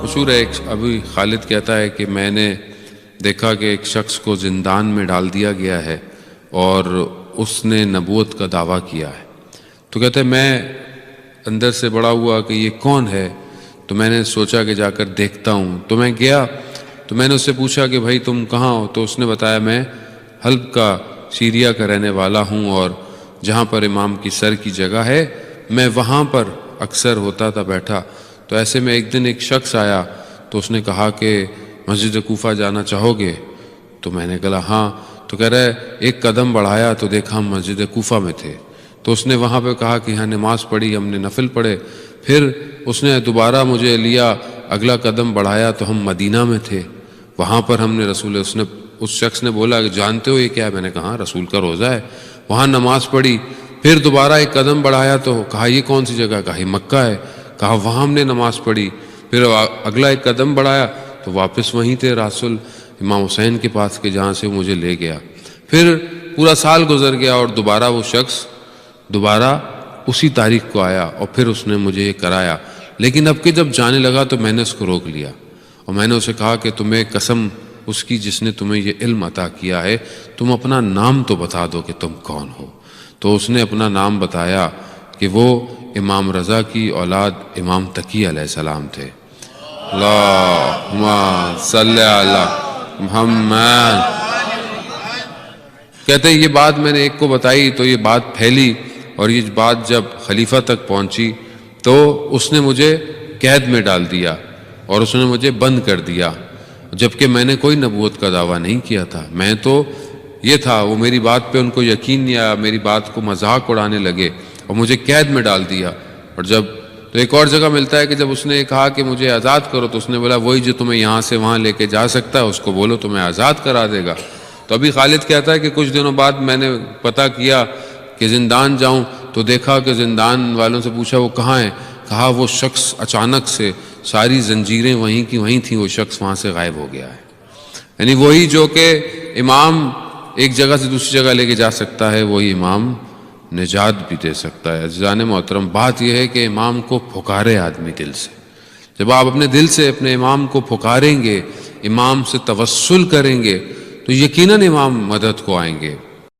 مشہور ہے ابھی خالد کہتا ہے کہ میں نے دیکھا کہ ایک شخص کو زندان میں ڈال دیا گیا ہے اور اس نے نبوت کا دعویٰ کیا ہے. تو کہتے ہیں میں اندر سے بڑا ہوا کہ یہ کون ہے، تو میں نے سوچا کہ جا کر دیکھتا ہوں. تو میں گیا تو میں نے اس سے پوچھا کہ بھائی تم کہاں ہو؟ تو اس نے بتایا میں حلب کا سیریا کا رہنے والا ہوں، اور جہاں پر امام کی سر کی جگہ ہے میں وہاں پر اکثر ہوتا تھا بیٹھا. تو ایسے میں ایک دن ایک شخص آیا تو اس نے کہا کہ مسجد کوفہ جانا چاہو گے؟ تو میں نے کہا ہاں. تو کہہ رہا ہے ایک قدم بڑھایا تو دیکھا ہم مسجد کوفہ میں تھے. تو اس نے وہاں پہ کہا کہ ہاں نماز پڑھی، ہم نے نفل پڑھے. پھر اس نے دوبارہ مجھے لیا، اگلا قدم بڑھایا تو ہم مدینہ میں تھے، وہاں پر ہم نے اس شخص نے بولا کہ جانتے ہو یہ کیا ہے؟ میں نے کہا رسول کا روزہ ہے. وہاں نماز پڑھی. پھر دوبارہ ایک قدم بڑھایا تو کہا یہ کون سی جگہ؟ کہا یہ مکہ ہے. کہا وہاں ہم نے نماز پڑھی. پھر اگلا ایک قدم بڑھایا تو واپس وہیں تھے رسول امام حسین کے پاس کے جہاں سے مجھے لے گیا. پھر پورا سال گزر گیا اور دوبارہ وہ شخص دوبارہ اسی تاریخ کو آیا اور پھر اس نے مجھے یہ کرایا. لیکن اب کہ جب جانے لگا تو میں نے اس کو روک لیا اور میں نے اسے کہا کہ تمہیں قسم اس کی جس نے تمہیں یہ علم عطا کیا ہے، تم اپنا نام تو بتا دو کہ تم کون ہو. تو اس نے اپنا نام بتایا کہ وہ امام رضا کی اولاد امام تقی علیہ السلام تھے. اللہم صلی علی محمد. کہتے ہیں یہ بات میں نے ایک کو بتائی تو یہ بات پھیلی، اور یہ بات جب خلیفہ تک پہنچی تو اس نے مجھے قید میں ڈال دیا اور اس نے مجھے بند کر دیا، جبکہ میں نے کوئی نبوت کا دعویٰ نہیں کیا تھا. میں تو یہ تھا، وہ میری بات پہ ان کو یقین نہیں آیا، میری بات کو مذاق اڑانے لگے اور مجھے قید میں ڈال دیا. اور جب تو ایک اور جگہ ملتا ہے کہ جب اس نے کہا کہ مجھے آزاد کرو تو اس نے بولا وہی جو تمہیں یہاں سے وہاں لے کے جا سکتا ہے اس کو بولو تمہیں آزاد کرا دے گا. تو ابھی خالد کہتا ہے کہ کچھ دنوں بعد میں نے پتہ کیا کہ زندان جاؤں تو دیکھا کہ زندان والوں سے پوچھا وہ کہاں ہیں؟ کہا وہ شخص اچانک سے ساری زنجیریں وہیں کی وہیں تھیں، وہ شخص وہاں سے غائب ہو گیا ہے. یعنی وہی جو کہ امام ایک جگہ سے دوسری جگہ لے کے جا سکتا ہے وہی امام نجات بھی دے سکتا ہے. عزیزان محترم، بات یہ ہے کہ امام کو پکارے آدمی دل سے. جب آپ اپنے دل سے اپنے امام کو پکاریں گے، امام سے توسل کریں گے تو یقیناً امام مدد کو آئیں گے.